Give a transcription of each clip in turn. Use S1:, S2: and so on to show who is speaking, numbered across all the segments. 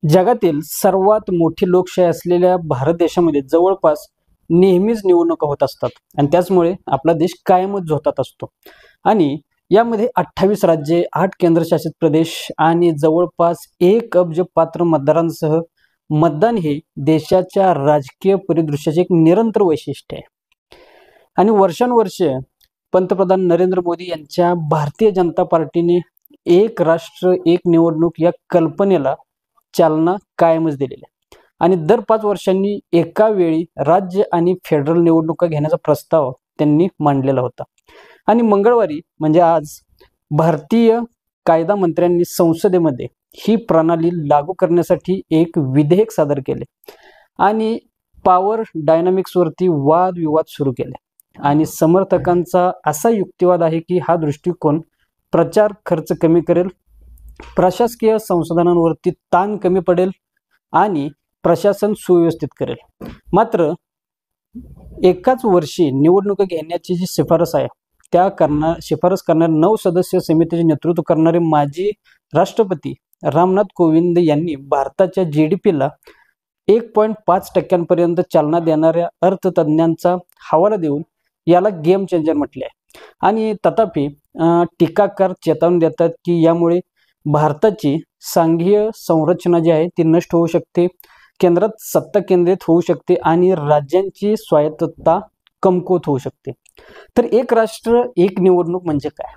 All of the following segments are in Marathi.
S1: जगातील सर्वात मोठी लोकशाही असलेल्या भारत देशामध्ये जवळपास नेहमीच निवडणुका होत असतात आणि त्याचमुळे आपला देश कायमच झोतात असतो. आणि यामध्ये 28 राज्ये, 8 केंद्रशासित प्रदेश आणि जवळपास 1 अब्ज पात्र मतदारांसह मतदान हे देशाच्या राजकीय परिदृश्याचे एक निरंतर वैशिष्ट्य आहे. आणि वर्षानुवर्षे पंतप्रधान नरेंद्र मोदी यांच्या भारतीय जनता पार्टीने एक राष्ट्र एक निवडणूक या कल्पनेला चालना कायमच दिलेली आहे. आणि दर 5 वर्षांनी एका वेळी राज्य आणि फेडरल निवडणुका घेण्याचा प्रस्ताव त्यांनी मांडलेला होता. आणि मंगळवारी म्हणजे आज भारतीय कायदा मंत्र्यांनी संसदेमध्ये ही प्रणाली लागू करण्यासाठी एक विधेयक सादर केले आणि पॉवर डायनामिक्सवरती वादविवाद सुरू केले. आणि समर्थकांचा असा युक्तिवाद आहे की हा दृष्टिकोन प्रचार खर्च कमी करेल, प्रशासकीय संसाधनांवरती ताण कमी पडेल आणि प्रशासन सुव्यवस्थित करेल. मात्र एकाच वर्षी निवडणुका घेण्याची जी शिफारस आहे शिफारस करणाऱ्या 9 सदस्य समितीचे नेतृत्व करणारे माजी राष्ट्रपती रामनाथ कोविंद यांनी भारताच्या GDPला 1.5% चालना देणाऱ्या अर्थतज्ञांचा हवाला देऊन याला गेम चेंजर म्हटले आहे. आणि तथापि टीकाकार चेतावणी देतात की यामुळे भारताची सांघीय संरचना जी आहे ती नष्ट होऊ शकते, केंद्रात सत्ता केंद्रित होऊ शकते आणि राज्यांची स्वायत्तता कमकुवत होऊ शकते. तर एक राष्ट्र एक निवडणूक म्हणजे काय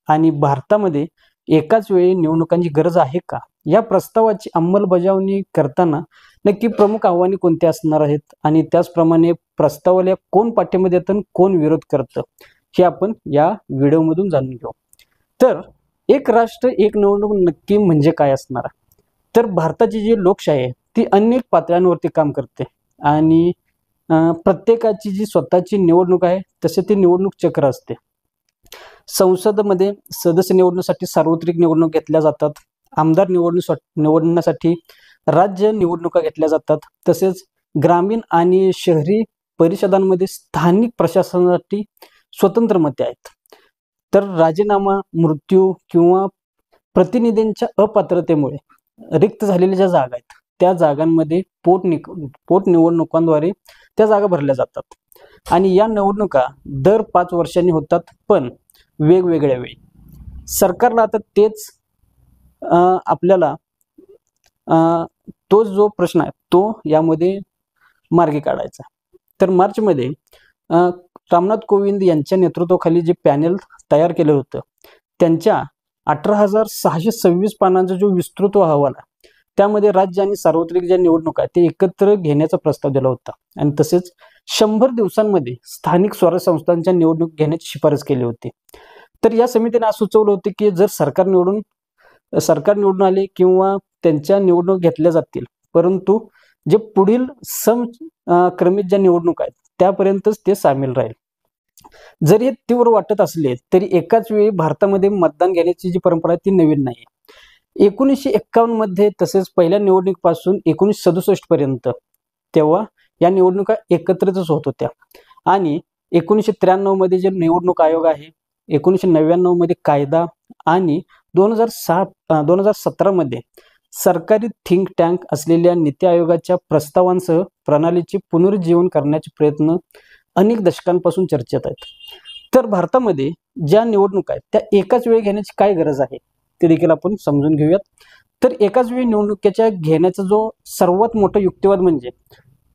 S1: आणि भारतामध्ये एकाच वेळी निवडणुकांची गरज आहे का, या प्रस्तावाची अंमलबजावणी करताना नक्की प्रमुख आव्हाने कोणते असणार आहेत आणि त्याचप्रमाणे प्रस्तावाला कोण पाठिंबा देतं कोण विरोध करतं हे आपण या व्हिडिओमधून जाणून घेऊ. तर एक राष्ट्र एक निवडणूक नक्की म्हणजे काय असणार. तर भारताची जी लोकशाही आहे ती अनेक पातळ्यांवरती काम करते आणि प्रत्येकाची जी स्वतःची निवडणूक आहे तसे ते निवडणूक चक्र असते. संसदमध्ये सदस्य निवडण्यासाठी सार्वत्रिक निवडणूक घेतल्या जातात, आमदार निवडण्यासाठी राज्य निवडणुका घेतल्या जातात, तसेच ग्रामीण आणि शहरी परिषदांमध्ये स्थानिक प्रशासनासाठी स्वतंत्र मते आहेत. तर राजीनामा, मृत्यू किंवा प्रतिनिधींच्या अपात्रतेमुळे रिक्त झालेल्या ज्या जागा आहेत त्या जागांमध्ये पोटनिवडणुकांद्वारे त्या जागा भरल्या जातात. आणि या निवडणुका दर 5 वर्षांनी होतात, पण वेगवेगळ्या वेळी. सरकारला आता तेच आपल्याला तो जो प्रश्न आहे तो यामध्ये मार्गी काढायचा. तर मार्चमध्ये रामनाथ कोविंद यांच्या नेतृत्वाखाली जे पॅनेल तयार केलं होतं त्यांच्या 18,626 पानांचा जो विस्तृत अहवाल आहे त्यामध्ये राज्य आणि सार्वत्रिक ज्या निवडणुका आहेत ते एकत्र घेण्याचा प्रस्ताव दिला होता. आणि तसेच 100 दिवसांमध्ये स्थानिक स्वराज्य संस्थांच्या निवडणूक घेण्याची शिफारस केली होती. तर या समितीने असं सुचवलं होतं की जर सरकार निवडून आले किंवा त्यांच्या निवडणूक घेतल्या जातील, परंतु जे पुढील क्रमित ज्या निवडणूक आहेत त्यापर्यंतच ते सामील राहील. जरी हे तीव्र वाटत असले तरी एकाच वेळी भारतामध्ये मतदान घेण्याची जी परंपरा आहे ती नवीन नाही. 1951 मध्ये तसेच पहिल्या निवडणुकीपासून 1967 पर्यंत तेव्हा या निवडणुका एकत्रितच होत होत्या. आणि 1993 मध्ये जे निवडणूक आयोग आहे, 1999 मध्ये कायदा आणि 2017 मध्ये सरकारी थिंक टँक असलेल्या नीती आयोगाच्या प्रस्तावांसह प्रणालीचे पुनरुज्जीवन करण्याचे प्रयत्न अनेक दशकांपासून चर्चेत आहेत. तर भारतामध्ये ज्या निवडणुका आहेत त्या एकाच वेळी घेण्याची काय गरज आहे ते देखील आपण समजून घेऊयात. तर एकाच वेळी निवडणुकीच्या घेण्याचा जो सर्वात मोठा युक्तिवाद म्हणजे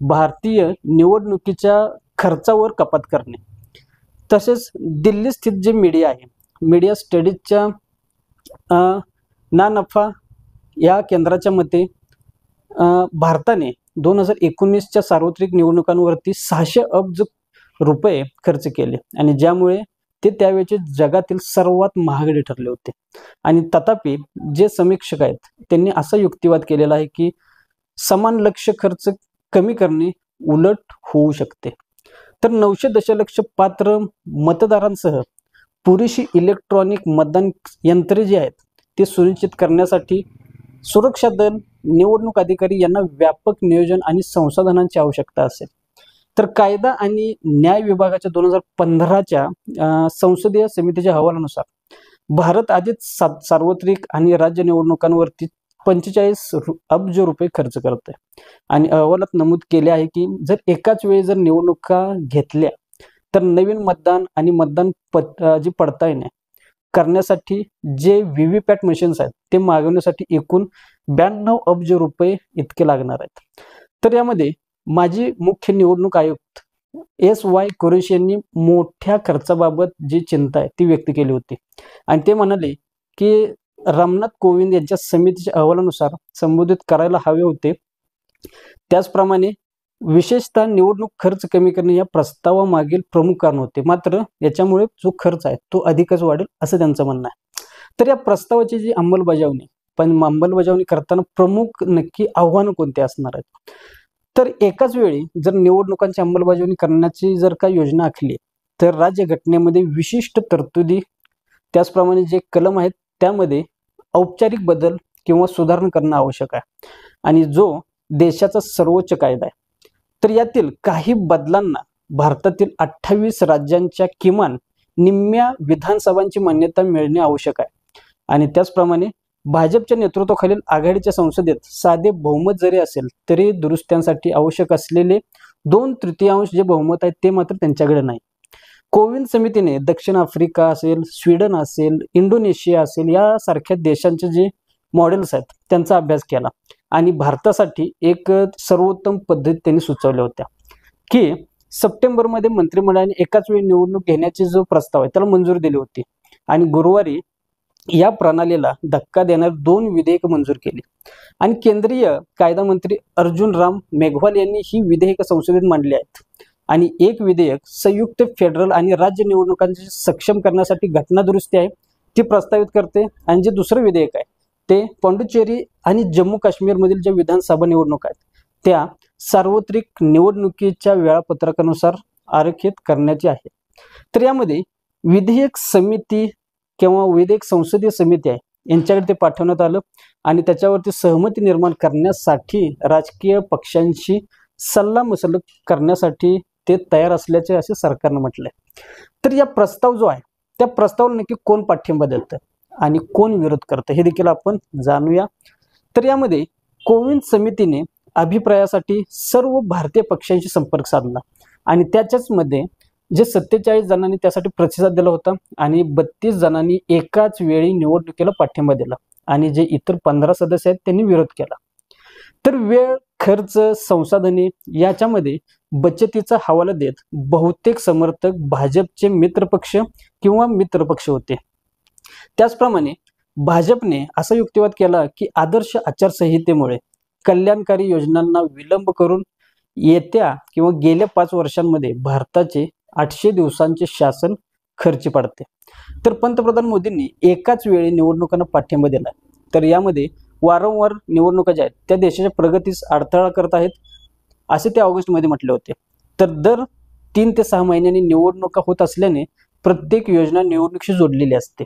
S1: भारतीय निवडणुकीच्या खर्चावर कपात करणे. तसेच दिल्ली स्थित जे मीडिया आहे, मीडिया स्टडीजच्या ना नफा या केंद्राच्या मते भारताने 2019च्या सार्वत्रिक निवडणुकांवरती 600 अब्ज रुपये खर्च केले आणि ज्यामुळे ते त्यावेळेचे जगातील सर्वात महागडे ठरले होते. आणि तथापि जे समीक्षक आहेत त्यांनी असा युक्तिवाद केलेला आहे की समान लक्ष्य खर्च कमी करणे उलट होऊ शकते. तर 900 दशलक्ष पात्र मतदारांसह पुरेशी इलेक्ट्रॉनिक मतदान यंत्रे जी आहेत ते सुनिश्चित करण्यासाठी सुरक्षा दल, निवडणूक अधिकारी यांना व्यापक नियोजन आणि संसाधनांची आवश्यकता असेल. तर कायदा आणि न्याय विभागाच्या 2015च्या संसदीय समितीच्या अहवालानुसार भारत आधीच सार्वत्रिक आणि राज्य निवडणुकांवरती 45 अब्ज रुपये खर्च करत आहे। आणि अहवालात नमूद केले आहे की जर एकाच वेळी जर निवडणुका घेतल्या तर नवीन मतदान आणि मतदान जी पडताळणी करण्यासाठी जे व्हीव्हीपॅट मशीन्स आहेत ते मागवण्यासाठी एकूण 92 अब्ज रुपये इतके लागणार आहेत। तर यामध्ये माजी मुख्य निवडणूक आयुक्त SY कुरेशी यांनी मोठ्या खर्चाबाबत जी चिंता आहे ती व्यक्त केली होती आणि ते म्हणाले की रामनाथ कोविंद यांच्या समितीच्या अहवालानुसार संबोधित करायला हवे होते। त्याचप्रमाणे विशेषतः निवडणूक खर्च कमी करणे या प्रस्तावामागील प्रमुख कारण होते, मात्र याच्यामुळे जो खर्च आहे तो अधिकच वाढेल असं त्यांचं म्हणणं आहे। तर या प्रस्तावाची जी अंमलबजावणी करताना प्रमुख नक्की आव्हानं कोणती असणार आहेत? तर एकाच वेळी जर निवडणुकांची अंमलबजावणी करण्याची जर काही योजना आखली तर राज्य घटनेमध्ये विशिष्ट तरतुदी त्याचप्रमाणे जे कलम आहेत त्यामध्ये औपचारिक बदल किंवा सुधारणा करणं आवश्यक आहे आणि जो देशाचा सर्वोच्च कायदा आहे। तर यातील काही बदलांना भारतातील 28 राज्यांच्या किमान निम्म्या विधानसभांची मान्यता मिळणे आवश्यक आहे आणि त्याचप्रमाणे भाजपच्या नेतृत्वाखालील आघाडीच्या संसदेत साधे बहुमत जरी असेल तरी दुरुस्त्यांसाठी आवश्यक असलेले 2/3 जे बहुमत आहे ते मात्र त्यांच्याकडे नाही। कोविंद समितीने दक्षिण आफ्रिका असेल, स्वीडन असेल, इंडोनेशिया असेल यासारख्या देशांचे जे मॉडेल्स आहेत त्यांचा अभ्यास केला आणि भारतासाठी एक सर्वोत्तम पद्धत त्यांनी सुचवल्या होत्या की सप्टेंबरमध्ये मंत्रिमंडळाने एकाच वेळी निवडणूक घेण्याचे जो प्रस्ताव आहे त्याला मंजुरी दिली होती आणि गुरुवारी या प्रणालीला धक्का देणारी 2 विधेयक मंजूर केली आणि केंद्रीय कायदा मंत्री अर्जुन राम मेघवाल यांनी ही विधेयक संसदेत मांडली आहेत आणि एक विधेयक संयुक्त फेडरल आणि राज्य निवडणुकांचे सक्षम करण्यासाठी घटना दुरुस्ती आहे ती प्रस्तावित करते आणि जे दुसरं विधेयक आहे ते पाँडिचेरी आणि जम्मू काश्मीरमधील ज्या विधानसभा निवडणुका आहेत त्या सार्वत्रिक निवडणुकीच्या वेळापत्रकानुसार आरक्षित करण्याची आहे। तर यामध्ये विधेयक समिती किंवा विधेयक संसदीय समिती आहे यांच्याकडे ते पाठवण्यात आलं आणि त्याच्यावरती सहमती निर्माण करण्यासाठी राजकीय पक्षांशी सल्लामसलत करण्यासाठी ते तयार असल्याचे असे सरकारनं म्हटलंय। तर या प्रस्ताव जो आहे त्या प्रस्तावाला नक्की कोण पाठिंबा देतं आणि कोण विरोध करतं हे देखील आपण जाणूया। तर यामध्ये कोविंद समितीने अभिप्रायासाठी सर्व भारतीय पक्षांशी संपर्क साधला आणि त्याच्याच मध्ये जे 47 जणांनी त्यासाठी प्रतिसाद दिला होता आणि 32 जणांनी एकाच वेळी निवडणुकीला पाठिंबा दिला आणि जे इतर 15 सदस्य आहेत त्यांनी विरोध केला। तर वेळ, खर्च, संसाधने याच्यामध्ये बचतीचा हवाला देत बहुतेक समर्थक भाजपचे मित्रपक्ष किंवा मित्रपक्ष होते। त्याचप्रमाणे भाजपने असा युक्तिवाद केला की आदर्श आचारसंहितेमुळे कल्याणकारी योजनांना विलंब करून येत्या किंवा गेल्या 5 वर्षांमध्ये भारताचे 800 दिवसांचे शासन खर्ची पडते। तर पंतप्रधान मोदींनी एकाच वेळी निवडणुकांना पाठिंबा दिला तर यामध्ये वारंवार निवडणुका ज्या आहेत त्या देशाच्या प्रगतीस अडथळा करत आहेत असे ते ऑगस्टमध्ये म्हटले होते। तर दर 3 ते 6 महिन्यांनी निवडणुका होत असल्याने प्रत्येक योजना निवडणुकीशी जोडलेली असते।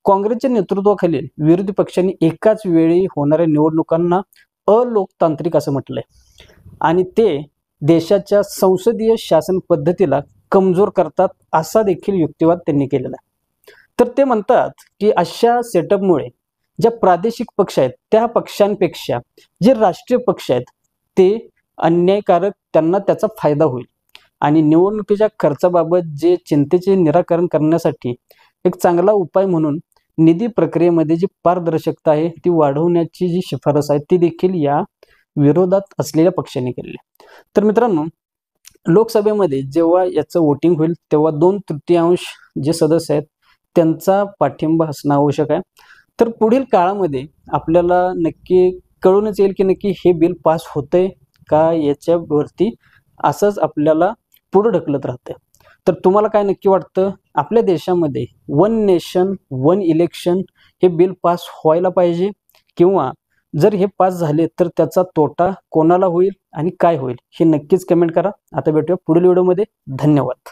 S1: काँग्रेसच्या नेतृत्वाखालील विरोधी पक्षांनी एकाच वेळी होणाऱ्या निवडणुकांना अलोकतांत्रिक असं म्हटलंय आणि ते देशाच्या संसदीय शासन पद्धतीला कमजोर करतात असा देखील युक्तिवाद त्यांनी केलेला आहे। तर ते म्हणतात की अशा सेटअपमुळे ज्या प्रादेशिक पक्ष आहेत त्या पक्षांपेक्षा जे राष्ट्रीय पक्ष आहेत ते अन्यायकारक, त्यांना त्याचा फायदा होईल आणि निवडणुकीच्या खर्चाबाबत जे चिंतेचे निराकरण करण्यासाठी एक चांगला उपाय म्हणून निधी प्रक्रियेमध्ये जी पारदर्शकता आहे ती वाढवण्याची जी शिफारस आहे ती देखील या विरोधात असलेल्या पक्षांनी केलेली आहे। तर मित्रांनो, लोकसभेमध्ये जेव्हा याचं वोटिंग होईल तेव्हा 2/3 जे सदस्य आहेत त्यांचा पाठिंबा असणं आवश्यक आहे। तर पुढील काळामध्ये आपल्याला नक्की कळूनच येईल की नक्की हे बिल पास होतंय का याच्यावरती असंच आपल्याला पुढे ढकलत राहतंय। तर तुम्हाला काय नक्की वाटतं, आपल्या देशामध्ये 1 नेशन 1 इलेक्शन हे बिल पास व्हायला पाहिजे किंवा जर हे पास झाले तर त्याचा तोटा कोणाला होईल आणि काय होईल हे नक्कीच कमेंट करा। आता भेटूया पुढील व्हिडिओमध्ये। धन्यवाद।